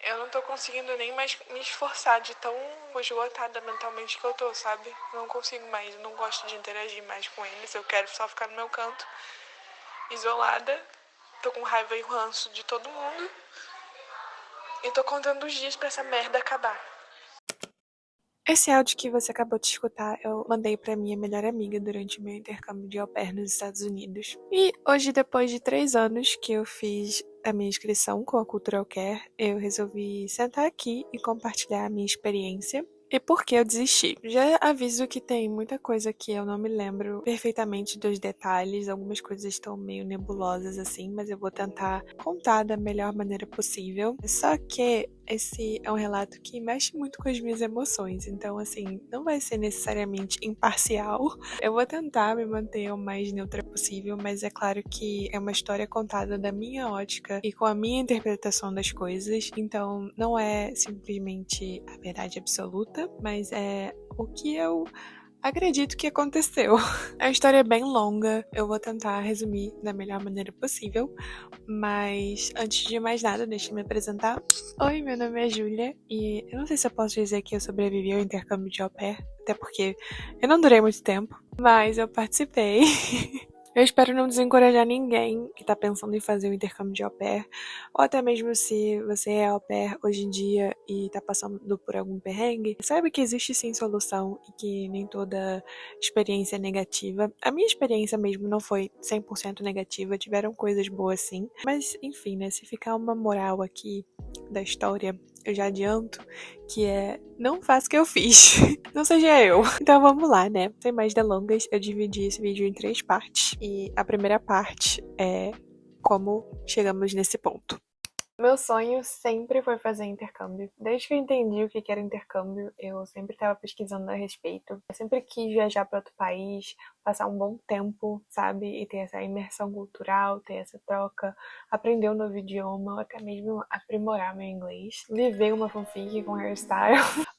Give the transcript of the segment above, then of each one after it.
Eu não tô conseguindo nem mais me esforçar de tão esgotada mentalmente que eu tô, sabe? Eu não consigo mais, eu não gosto de interagir mais com eles. Eu quero só ficar no meu canto, isolada. Tô com raiva e ranço de todo mundo. E tô contando os dias pra essa merda acabar. Esse áudio que você acabou de escutar, eu mandei pra minha melhor amiga durante meu intercâmbio de au pair nos Estados Unidos. E hoje, depois de 3 anos que eu fiz a minha inscrição com a Cultural Care, eu resolvi sentar aqui e compartilhar a minha experiência. E por que eu desisti? Já aviso que tem muita coisa que eu não me lembro perfeitamente dos detalhes, algumas coisas estão meio nebulosas assim, mas eu vou tentar contar da melhor maneira possível. Só que esse é um relato que mexe muito com as minhas emoções, então assim, não vai ser necessariamente imparcial. Eu vou tentar me manter o mais neutra possível, mas é claro que é uma história contada da minha ótica e com a minha interpretação das coisas, então não é simplesmente a verdade absoluta, mas é o que eu acredito que aconteceu. A história é bem longa, eu vou tentar resumir da melhor maneira possível, mas antes de mais nada, deixa eu me apresentar. Oi, meu nome é Júlia e eu não sei se eu posso dizer que eu sobrevivi ao intercâmbio de au pair, até porque eu não durei muito tempo, mas eu participei. Eu espero não desencorajar ninguém que tá pensando em fazer o intercâmbio de au pair, ou até mesmo se você é au pair hoje em dia e tá passando por algum perrengue, saiba que existe sim solução e que nem toda experiência é negativa. A minha experiência mesmo não foi 100% negativa, tiveram coisas boas sim, mas enfim, né, se ficar uma moral aqui da história, eu já adianto que não faça o que eu fiz. Não seja eu. Então vamos lá, né? Sem mais delongas, eu dividi esse vídeo em 3 partes. E a primeira parte é como chegamos nesse ponto. Meu sonho sempre foi fazer intercâmbio. Desde que eu entendi o que era intercâmbio, eu sempre estava pesquisando a respeito. Eu sempre quis viajar para outro país, passar um bom tempo, sabe? E ter essa imersão cultural, ter essa troca, aprender um novo idioma, ou até mesmo aprimorar meu inglês. Viver uma fanfic com hairstyle.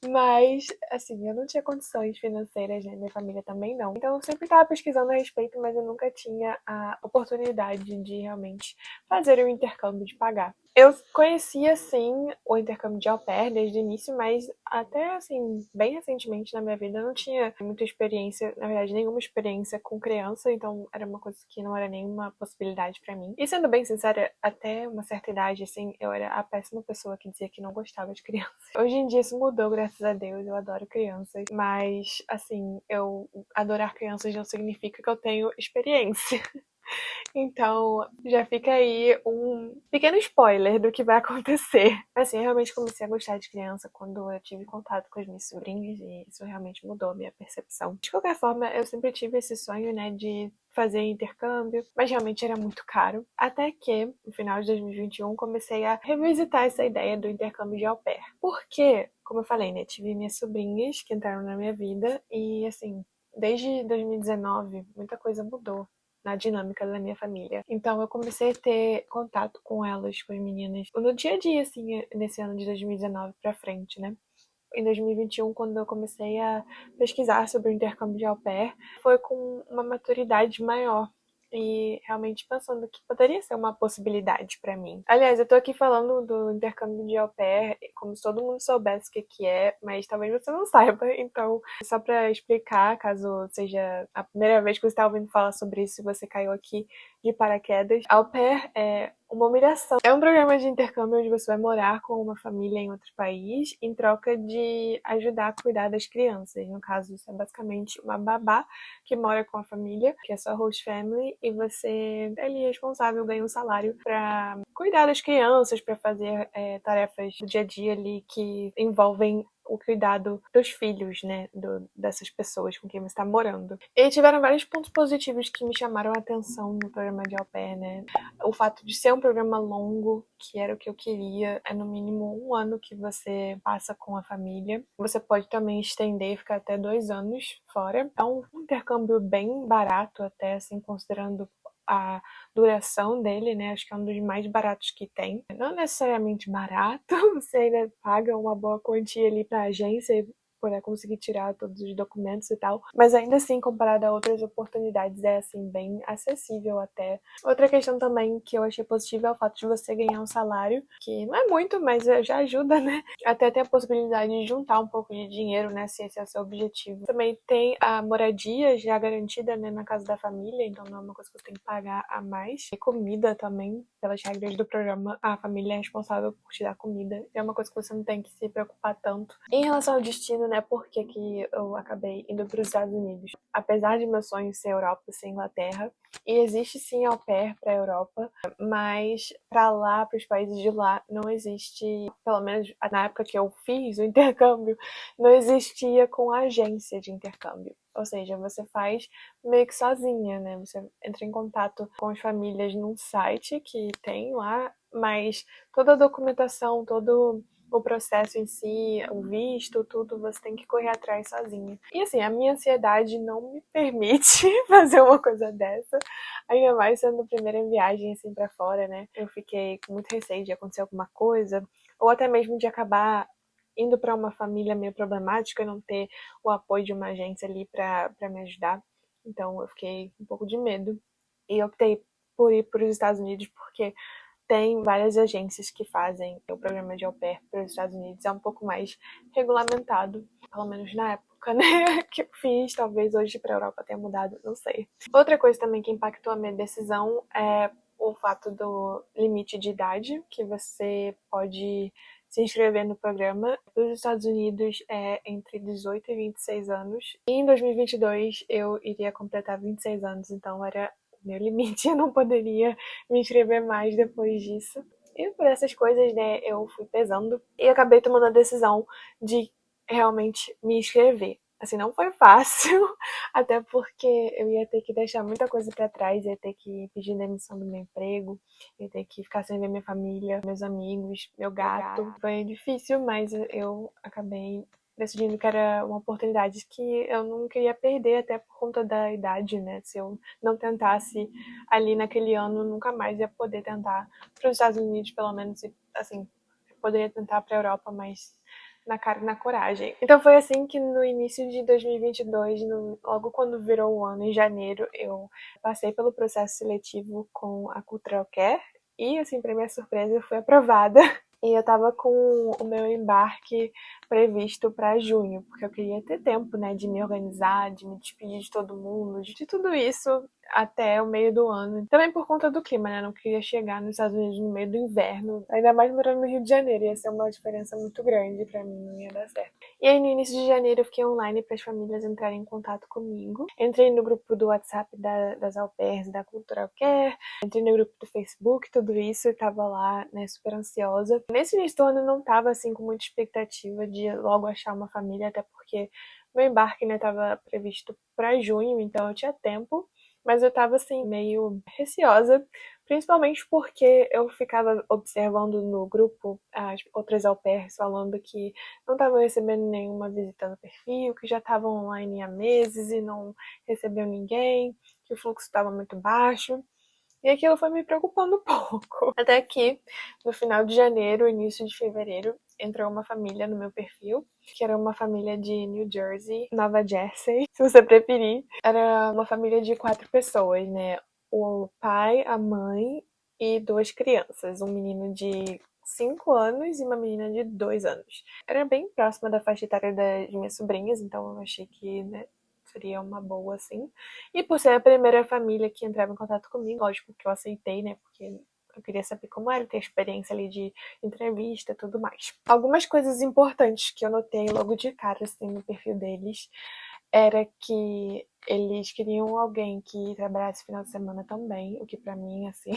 Mas, assim, eu não tinha condições financeiras, né? Minha família também não. Então eu sempre estava pesquisando a respeito, mas eu nunca tinha a oportunidade de realmente fazer o intercâmbio, de pagar. Eu conhecia, sim, o intercâmbio de au pair desde o início, mas até, assim, bem recentemente na minha vida eu não tinha muita experiência, na verdade, nenhuma experiência com criança, então era uma coisa que não era nenhuma possibilidade pra mim. E sendo bem sincera, até uma certa idade, assim, eu era a péssima pessoa que dizia que não gostava de criança. Hoje em dia isso mudou, graças a Deus, eu adoro crianças, mas, assim, eu adorar crianças não significa que eu tenho experiência. Então, já fica aí um pequeno spoiler do que vai acontecer. Assim, eu realmente comecei a gostar de criança quando eu tive contato com as minhas sobrinhas e isso realmente mudou a minha percepção. De qualquer forma, eu sempre tive esse sonho, né, de fazer intercâmbio, mas realmente era muito caro. Até que, no final de 2021, comecei a revisitar essa ideia do intercâmbio de au pair. Porque, como eu falei, né, tive minhas sobrinhas que entraram na minha vida e, assim, desde 2019, muita coisa mudou na dinâmica da minha família. Então eu comecei a ter contato com elas, com as meninas, no dia a dia, assim, nesse ano de 2019 pra frente, né? Em 2021, quando eu comecei a pesquisar sobre o intercâmbio de au pair, foi com uma maturidade maior e realmente pensando que poderia ser uma possibilidade pra mim. Aliás, eu tô aqui falando do intercâmbio de au pair como se todo mundo soubesse o que é, mas talvez você não saiba, então só pra explicar, caso seja a primeira vez que você tá ouvindo falar sobre isso e você caiu aqui de paraquedas, au pair é uma humilhação. É um programa de intercâmbio onde você vai morar com uma família em outro país em troca de ajudar a cuidar das crianças. No caso, isso é basicamente uma babá que mora com a família, que é sua host family, e você é ali responsável, ganha um salário para cuidar das crianças, para fazer tarefas do dia a dia ali que envolvem o cuidado dos filhos, né, dessas pessoas com quem você está morando. E tiveram vários pontos positivos que me chamaram a atenção no programa de au pair, né? O fato de ser um programa longo, que era o que eu queria, é no mínimo 1 ano que você passa com a família. Você pode também estender e ficar até 2 anos fora. É um intercâmbio bem barato até, assim, considerando a duração dele, né? Acho que é um dos mais baratos que tem. Não necessariamente barato, você ainda paga uma boa quantia ali pra agência para conseguir tirar todos os documentos e tal, mas ainda assim, comparado a outras oportunidades, é assim, bem acessível até. Outra questão também que eu achei positiva é o fato de você ganhar um salário, que não é muito, mas já ajuda, né? Até ter a possibilidade de juntar um pouco de dinheiro, né, se esse é o seu objetivo. Também tem a moradia já garantida, né, na casa da família, então não é uma coisa que eu tenho que pagar a mais. E comida também, pelas regras do programa, a família é responsável por te dar comida. É uma coisa que você não tem que se preocupar tanto. Em relação ao destino, né, por que eu acabei indo para os Estados Unidos? Apesar de meu sonho ser Europa, ser Inglaterra, e existe sim au pair para a Europa, mas para lá, para os países de lá, não existe, pelo menos na época que eu fiz o intercâmbio, não existia com agência de intercâmbio. Ou seja, você faz meio que sozinha, né? Você entra em contato com as famílias num site que tem lá, mas toda a documentação, todo o processo em si, o visto, tudo, você tem que correr atrás sozinha. E assim, a minha ansiedade não me permite fazer uma coisa dessa, ainda mais sendo a primeira viagem assim pra fora, né? Eu fiquei com muito receio de acontecer alguma coisa, ou até mesmo de acabar indo para uma família meio problemática e não ter o apoio de uma agência ali pra me ajudar. Então eu fiquei um pouco de medo. E optei por ir para os Estados Unidos porque tem várias agências que fazem o programa de au pair para os Estados Unidos. É um pouco mais regulamentado, pelo menos na época, né, que eu fiz. Talvez hoje para a Europa tenha mudado, não sei. Outra coisa também que impactou a minha decisão é o fato do limite de idade, que você pode se inscrever no programa. Nos Estados Unidos é entre 18 e 26 anos. E em 2022 eu iria completar 26 anos, então era o meu limite, eu não poderia me inscrever mais depois disso. E por essas coisas, né, eu fui pesando e acabei tomando a decisão de realmente me inscrever. Assim, não foi fácil, até porque eu ia ter que deixar muita coisa pra trás, ia ter que pedir demissão do meu emprego, ia ter que ficar sem ver minha família, meus amigos, meu gato. Foi difícil, mas eu acabei decidindo que era uma oportunidade que eu não queria perder, até por conta da idade, né? Se eu não tentasse ali naquele ano, nunca mais ia poder tentar para os Estados Unidos, pelo menos, e, assim, poderia tentar para a Europa, mas na cara e na coragem. Então foi assim que no início de 2022, logo quando virou o ano, em janeiro, eu passei pelo processo seletivo com a Cultural Care e, assim, para minha surpresa, eu fui aprovada. E eu tava com o meu embarque previsto para junho, porque eu queria ter tempo, né, de me organizar, de me despedir de todo mundo, de tudo isso até o meio do ano. Também por conta do clima, né, eu não queria chegar nos Estados Unidos no meio do inverno, ainda mais morando no Rio de Janeiro, ia ser uma diferença muito grande para mim, não ia dar certo. E aí no início de janeiro eu fiquei online para as famílias entrarem em contato comigo. Entrei no grupo do WhatsApp das au pairs da Cultural Care, entrei no grupo do Facebook, tudo isso, e tava lá, né, super ansiosa. Nesse início do ano eu não tava, assim, com muita expectativa de logo achar uma família, até porque meu embarque, né, tava previsto para junho, então eu tinha tempo, mas eu tava, assim, meio receosa, principalmente porque eu ficava observando no grupo as outras au pairs falando que não estavam recebendo nenhuma visita no perfil, que já estavam online há meses e não recebeu ninguém, que o fluxo estava muito baixo. E aquilo foi me preocupando um pouco. Até que, no final de janeiro, início de fevereiro, entrou uma família no meu perfil, que era uma família de New Jersey, Nova Jersey, se você preferir. Era uma família de 4 pessoas, né? O pai, a mãe e 2 crianças. Um menino de 5 anos e uma menina de 2 anos. Era bem próxima da faixa etária das minhas sobrinhas, então eu achei que, né, seria uma boa, assim. E por ser a primeira família que entrava em contato comigo, lógico que eu aceitei, né? Porque eu queria saber como era, ter experiência ali de entrevista e tudo mais. Algumas coisas importantes que eu notei logo de cara, assim, no perfil deles, era que eles queriam alguém que trabalhasse final de semana também, o que pra mim, assim,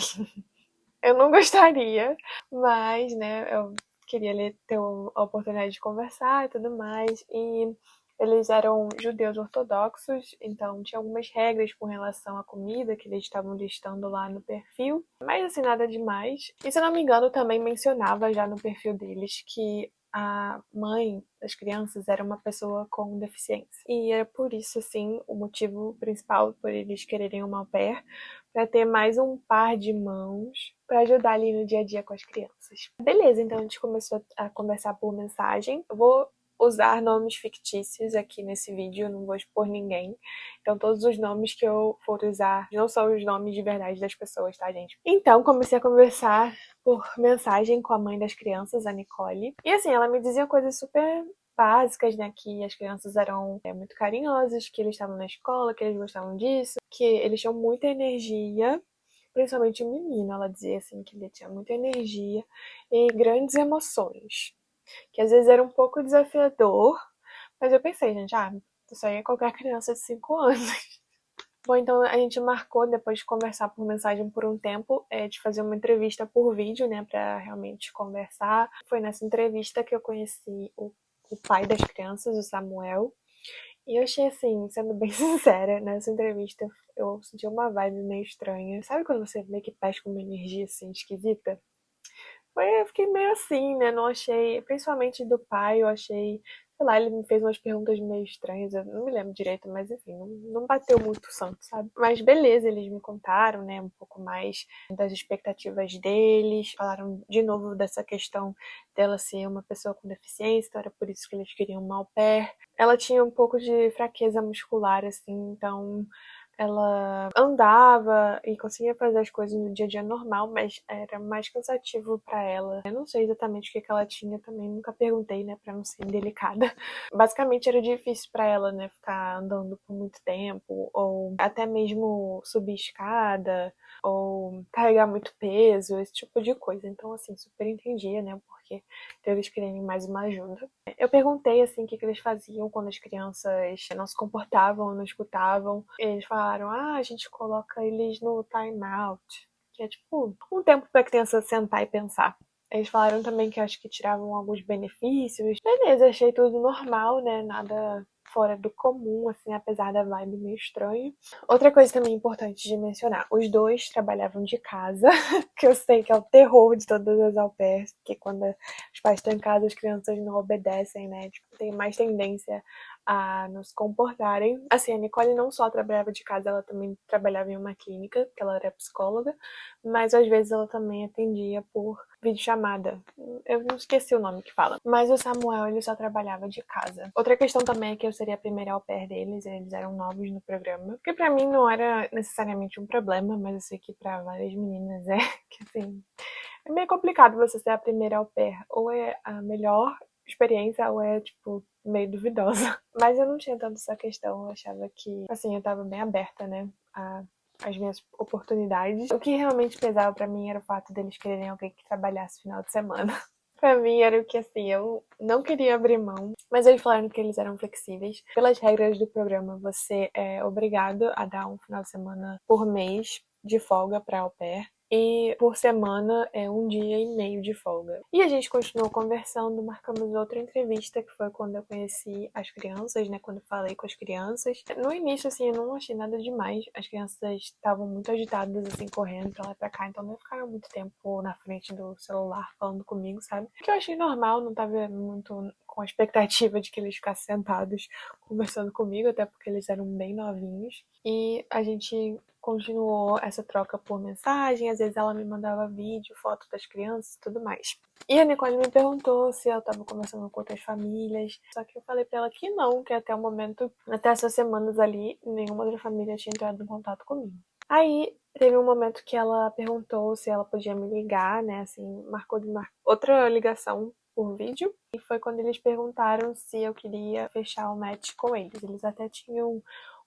eu não gostaria, mas, né, eu queria ter a oportunidade de conversar e tudo mais, e eles eram judeus ortodoxos, então tinha algumas regras com relação à comida que eles estavam listando lá no perfil, mas assim, nada demais. E se eu não me engano, também mencionava já no perfil deles que a mãe das crianças era uma pessoa com deficiência. E era por isso, assim, o motivo principal por eles quererem uma au pair, para ter mais um par de mãos para ajudar ali no dia a dia com as crianças. Beleza, então a gente começou a conversar por mensagem. Eu vou usar nomes fictícios aqui nesse vídeo, eu não vou expor ninguém. Então todos os nomes que eu for usar não são os nomes de verdade das pessoas, tá, gente? Então comecei a conversar por mensagem com a mãe das crianças, a Nicole. E assim, ela me dizia coisas super básicas, né, que as crianças eram muito carinhosas, que eles estavam na escola, que eles gostavam disso, que eles tinham muita energia, principalmente o menino, ela dizia assim, que ele tinha muita energia e grandes emoções, que às vezes era um pouco desafiador, mas eu pensei, gente, isso aí é qualquer criança de 5 anos. Bom, então a gente marcou, depois de conversar por mensagem por um tempo, de fazer uma entrevista por vídeo, né, pra realmente conversar. Foi nessa entrevista que eu conheci o pai das crianças, o Samuel. E eu achei assim, sendo bem sincera, nessa entrevista eu senti uma vibe meio estranha. Sabe quando você meio que pesca uma energia assim esquisita? Eu fiquei meio assim, né? Não achei, principalmente do pai, eu achei, sei lá, ele me fez umas perguntas meio estranhas, eu não me lembro direito, mas enfim, não bateu muito o santo, sabe? Mas beleza, eles me contaram, né, um pouco mais das expectativas deles, falaram de novo dessa questão dela ser uma pessoa com deficiência, então era por isso que eles queriam uma au pair. Ela tinha um pouco de fraqueza muscular, assim, então ela andava e conseguia fazer as coisas no dia a dia normal, mas era mais cansativo pra ela. Eu não sei exatamente o que ela tinha também, nunca perguntei, né, pra não ser delicada. Basicamente era difícil pra ela, né, ficar andando por muito tempo, ou até mesmo subir escada, ou carregar muito peso, esse tipo de coisa. Então, assim, super entendia, né, porque eles querem mais uma ajuda. Eu perguntei, assim, o que eles faziam quando as crianças não se comportavam, não escutavam. Eles falaram, a gente coloca eles no time out, que é tipo um tempo pra criança sentar e pensar. Eles falaram também que acho que tiravam alguns benefícios. Beleza, achei tudo normal, né? Nada fora do comum, assim, apesar da vibe meio estranha. Outra coisa também importante de mencionar, os dois trabalhavam de casa, que eu sei que é o terror de todas as au pairs, porque quando os pais estão em casa, as crianças não obedecem, né? Tipo, tem mais tendência a não se comportarem. Assim, a Nicole não só trabalhava de casa, ela também trabalhava em uma clínica, que ela era psicóloga, mas às vezes ela também atendia por videochamada. Eu não esqueci o nome que fala. Mas o Samuel, ele só trabalhava de casa. Outra questão também é que eu seria a primeira au pair deles, eles eram novos no programa. Que pra mim não era necessariamente um problema, mas eu sei que pra várias meninas é. Que assim, é meio complicado você ser a primeira au pair. Ou é a melhor experiência, ou é, tipo, meio duvidosa. Mas eu não tinha tanto essa questão, eu achava que, assim, eu tava bem aberta, né, as minhas oportunidades. O que realmente pesava pra mim era o fato deles quererem alguém que trabalhasse final de semana. Pra mim era o que, assim, eu não queria abrir mão, mas eles falaram que eles eram flexíveis. Pelas regras do programa, você é obrigado a dar um final de semana por mês de folga pra au pair. E por semana é 1 dia e meio de folga. E a gente continuou conversando, marcamos outra entrevista, que foi quando eu conheci as crianças, né? Quando eu falei com as crianças. No início, assim, eu não achei nada demais. As crianças estavam muito agitadas, assim, correndo pra lá e pra cá, então não ficaram muito tempo na frente do celular falando comigo, sabe? Que eu achei normal, não tava muito com a expectativa de que eles ficassem sentados conversando comigo, até porque eles eram bem novinhos. E a gente continuou essa troca por mensagem, às vezes ela me mandava vídeo, foto das crianças e tudo mais. E a Nicole me perguntou se eu estava conversando com outras famílias, só que eu falei pra ela que não, que até o momento, até essas semanas ali, nenhuma outra família tinha entrado em contato comigo. Aí teve um momento que ela perguntou se ela podia me ligar, né, assim, marcou de outra ligação por vídeo, e foi quando eles perguntaram se eu queria fechar o match com eles. Eles até tinham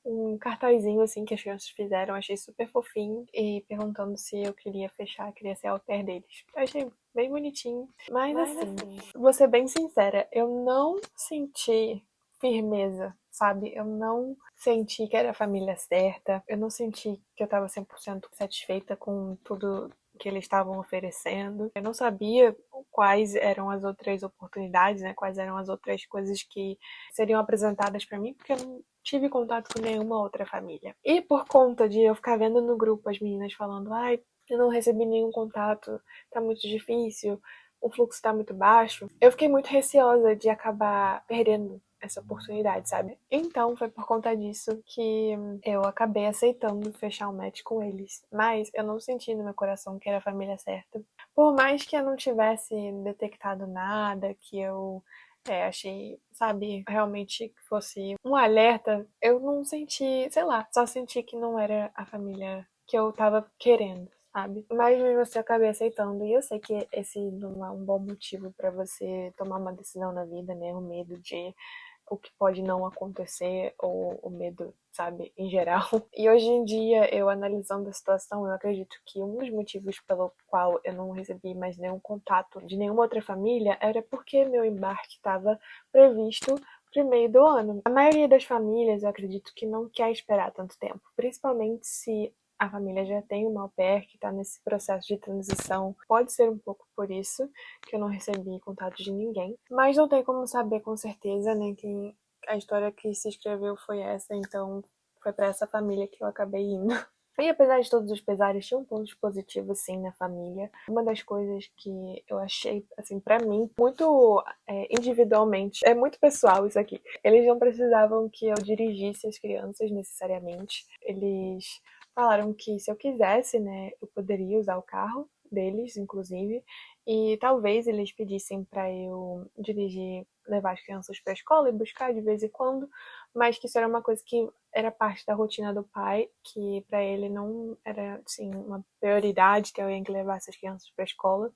um cartazinho assim que as crianças fizeram, achei super fofinho, e perguntando se eu queria fechar, queria ser au pair deles. Eu achei bem bonitinho, mas assim, vou ser bem sincera, eu não senti firmeza, sabe? Eu não senti que era a família certa, eu não senti que eu tava 100% satisfeita com tudo que eles estavam oferecendo. Eu não sabia quais eram as outras oportunidades, né? Quais eram as outras coisas que seriam apresentadas para mim, porque eu não tive contato com nenhuma outra família. E por conta de eu ficar vendo no grupo as meninas falando, ai, eu não recebi nenhum contato, tá muito difícil, o fluxo tá muito baixo, eu fiquei muito receosa de acabar perdendo essa oportunidade, sabe? Então foi por conta disso que eu acabei aceitando fechar um match com eles. Mas eu não senti no meu coração que era a família certa. Por mais que eu não tivesse detectado nada, que eu Achei, sabe, realmente que fosse um alerta. Eu não senti, sei lá, só senti que não era a família que eu tava querendo, sabe? Mas mesmo assim eu acabei aceitando. E eu sei que esse não é um bom motivo pra você tomar uma decisão na vida, né? O medo de o que pode não acontecer, ou o medo, sabe, em geral. E hoje em dia, eu analisando a situação, eu acredito que um dos motivos pelo qual eu não recebi mais nenhum contato de nenhuma outra família era porque meu embarque estava previsto pro meio do ano. A maioria das famílias, eu acredito que não quer esperar tanto tempo, principalmente se a família já tem uma au pair que está nesse processo de transição. Pode ser um pouco por isso que eu não recebi contato de ninguém, mas não tem como saber com certeza, né, que a história que se escreveu foi essa, então foi para essa família que eu acabei indo. E apesar de todos os pesares, tinha um ponto positivo, sim, na família. Uma das coisas que eu achei, assim, pra mim, muito individualmente, é muito pessoal isso aqui. Eles não precisavam que eu dirigisse as crianças necessariamente. Eles falaram que se eu quisesse, né, eu poderia usar o carro deles, inclusive, e talvez eles pedissem pra eu dirigir, levar as crianças pra escola e buscar de vez em quando, mas que isso era uma coisa que era parte da rotina do pai, que pra ele não era, assim, uma prioridade ter alguém que levasse as crianças pra escola,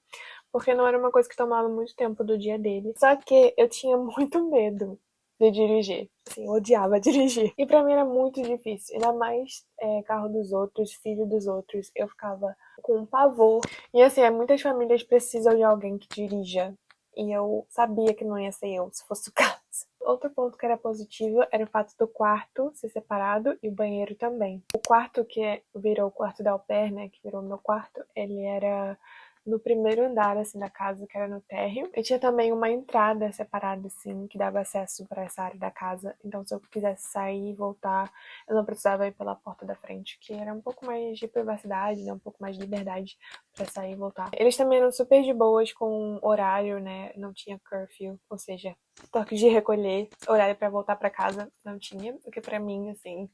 porque não era uma coisa que tomava muito tempo do dia dele. Só que eu tinha muito medo de dirigir. Assim, eu odiava dirigir. E pra mim era muito difícil. Ainda mais carro dos outros, filho dos outros. Eu ficava com pavor. E assim, muitas famílias precisam de alguém que dirija. E eu sabia que não ia ser eu, se fosse o caso. Outro ponto que era positivo era o fato do quarto ser separado e o banheiro também. O quarto que virou o quarto da au pair, né, que virou meu quarto, ele era no primeiro andar, assim, da casa, que era no térreo. E tinha também uma entrada separada, assim, que dava acesso para essa área da casa. Então, se eu quisesse sair e voltar, eu não precisava ir pela porta da frente, que era um pouco mais de privacidade, né, um pouco mais de liberdade para sair e voltar. Eles também eram super de boas com horário, né, não tinha curfew, ou seja, toque de recolher, horário para voltar para casa, não tinha, o que para mim, assim,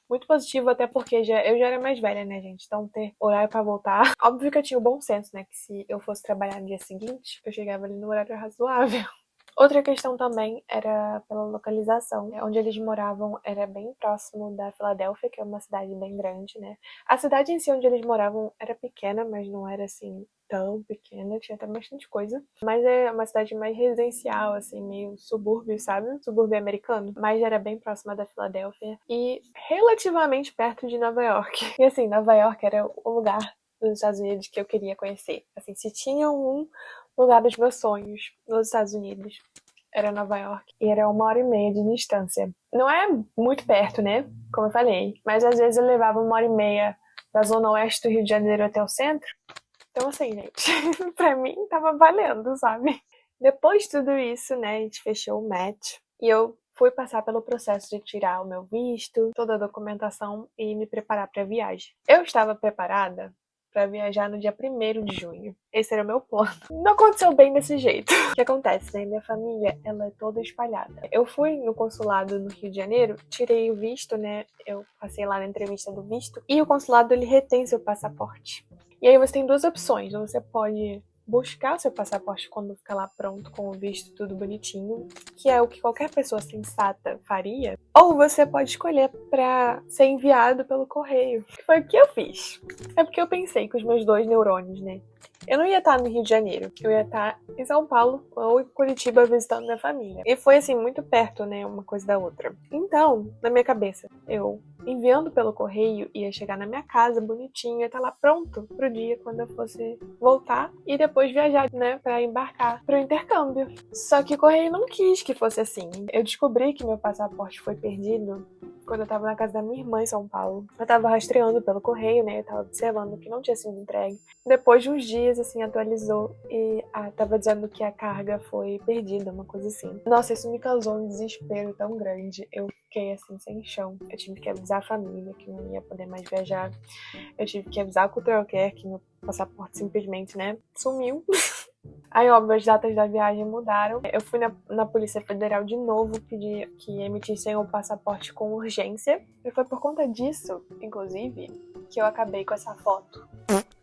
muito positivo, até porque eu já era mais velha, né, gente? Então ter horário pra voltar. Óbvio que eu tinha o bom senso, né? Que se eu fosse trabalhar no dia seguinte, eu chegava ali no horário razoável. Outra questão também era pela localização. Onde eles moravam era bem próximo da Filadélfia, que é uma cidade bem grande, né? A cidade em si onde eles moravam era pequena, mas não era assim tão pequena, tinha até bastante coisa. Mas é uma cidade mais residencial, assim, meio subúrbio, sabe? Subúrbio americano. Mas era bem próxima da Filadélfia e relativamente perto de Nova York. E assim, Nova York era o lugar dos Estados Unidos que eu queria conhecer. Assim, se tinha um lugar dos meus sonhos nos Estados Unidos, era Nova York. E era 1h30 de distância. Não é muito perto, né? Como eu falei. Mas às vezes eu levava 1h30 da zona oeste do Rio de Janeiro até o centro. Então, assim, gente, pra mim tava valendo, sabe? Depois de tudo isso, né, a gente fechou o match. E eu fui passar pelo processo de tirar o meu visto, toda a documentação e me preparar para a viagem. Eu estava preparada para viajar no dia 1º de junho. Esse era o meu plano. Não aconteceu bem desse jeito. O que acontece, né? Minha família, ela é toda espalhada. Eu fui no consulado no Rio de Janeiro, tirei o visto, né? Eu passei lá na entrevista do visto. E o consulado, ele retém seu passaporte. E aí você tem duas opções. Você pode buscar o seu passaporte quando ficar lá pronto, com o visto tudo bonitinho, que é o que qualquer pessoa sensata faria, ou você pode escolher para ser enviado pelo correio, que foi o que eu fiz. É porque eu pensei com os meus 2 neurônios, né? Eu não ia estar no Rio de Janeiro, eu ia estar em São Paulo ou em Curitiba visitando minha família. E foi assim, muito perto, né, uma coisa da outra. Então, na minha cabeça, eu enviando pelo correio ia chegar na minha casa bonitinho, ia estar lá pronto pro dia quando eu fosse voltar e depois viajar, né, para embarcar pro intercâmbio. Só que o correio não quis que fosse assim. Eu descobri que meu passaporte foi perdido quando eu tava na casa da minha irmã em São Paulo. Eu tava rastreando pelo correio, né? Eu tava observando que não tinha sido entregue. Depois de uns dias, assim, atualizou e tava dizendo que a carga foi perdida, uma coisa assim. Nossa, isso me causou um desespero tão grande. Eu fiquei, assim, sem chão. Eu tive que avisar a família que não ia poder mais viajar. Eu tive que avisar a Cultural Care que meu passaporte simplesmente, né, sumiu. Aí, óbvio, as datas da viagem mudaram. Eu fui na Polícia Federal de novo pedir que emitissem o passaporte com urgência. E foi por conta disso, inclusive, que eu acabei com essa foto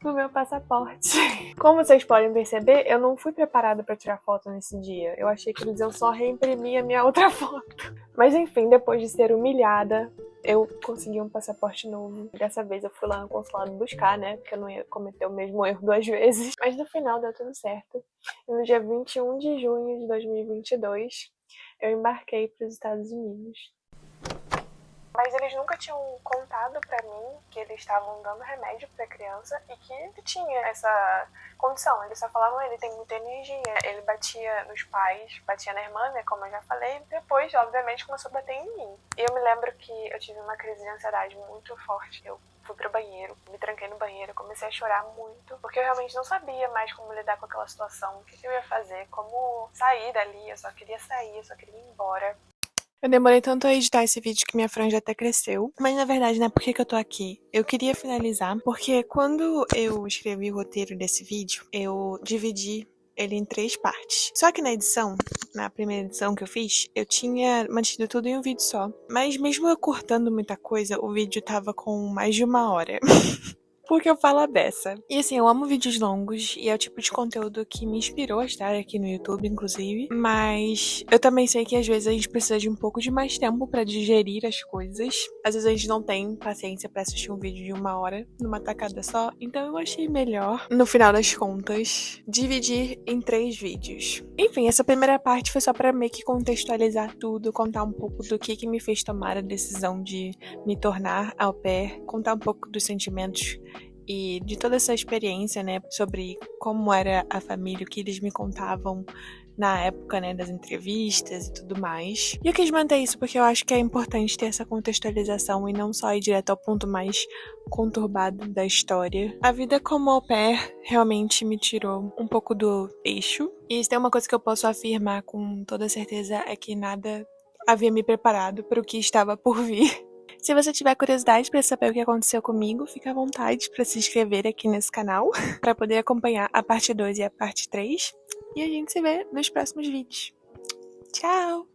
no meu passaporte. Como vocês podem perceber, eu não fui preparada pra tirar foto nesse dia. Eu achei que eles iam só reimprimir a minha outra foto. Mas enfim, depois de ser humilhada, eu consegui um passaporte novo. Dessa vez eu fui lá no consulado buscar, né? Porque eu não ia cometer o mesmo erro 2 vezes. Mas no final deu tudo certo. E no dia 21 de junho de 2022, eu embarquei para os Estados Unidos. Mas eles nunca tinham contado pra mim que eles estavam dando remédio pra criança e que ele tinha essa condição. Eles só falavam, ele tem muita energia. Ele batia nos pais, batia na irmã, né, como eu já falei. Depois, obviamente, começou a bater em mim. E eu me lembro que eu tive uma crise de ansiedade muito forte. Eu fui pro banheiro, me tranquei no banheiro, comecei a chorar muito, porque eu realmente não sabia mais como lidar com aquela situação, o que eu ia fazer, como sair dali. Eu só queria sair, eu só queria ir embora. Eu demorei tanto a editar esse vídeo que minha franja até cresceu. Mas na verdade, né, por que eu tô aqui? Eu queria finalizar, porque quando eu escrevi o roteiro desse vídeo, eu dividi ele em 3 partes. Só que na edição, na primeira edição que eu fiz, eu tinha mantido tudo em um vídeo só. Mas mesmo eu cortando muita coisa, o vídeo tava com mais de 1 hora. Porque eu falo a beça. E assim, eu amo vídeos longos e é o tipo de conteúdo que me inspirou a estar aqui no YouTube, inclusive. Mas eu também sei que às vezes a gente precisa de um pouco de mais tempo pra digerir as coisas. Às vezes a gente não tem paciência pra assistir um vídeo de 1 hora numa tacada só. Então eu achei melhor, no final das contas, dividir em 3 vídeos. Enfim, essa primeira parte foi só pra meio que contextualizar tudo, contar um pouco do que me fez tomar a decisão de me tornar au pair, contar um pouco dos sentimentos e de toda essa experiência, né, sobre como era a família, o que eles me contavam na época, né, das entrevistas e tudo mais. E eu quis manter isso porque eu acho que é importante ter essa contextualização e não só ir direto ao ponto mais conturbado da história. A vida como au pair realmente me tirou um pouco do eixo. E se tem uma coisa que eu posso afirmar com toda certeza é que nada havia me preparado para o que estava por vir. Se você tiver curiosidade para saber o que aconteceu comigo, fica à vontade para se inscrever aqui nesse canal, para poder acompanhar a parte 2 e a parte 3. E a gente se vê nos próximos vídeos. Tchau!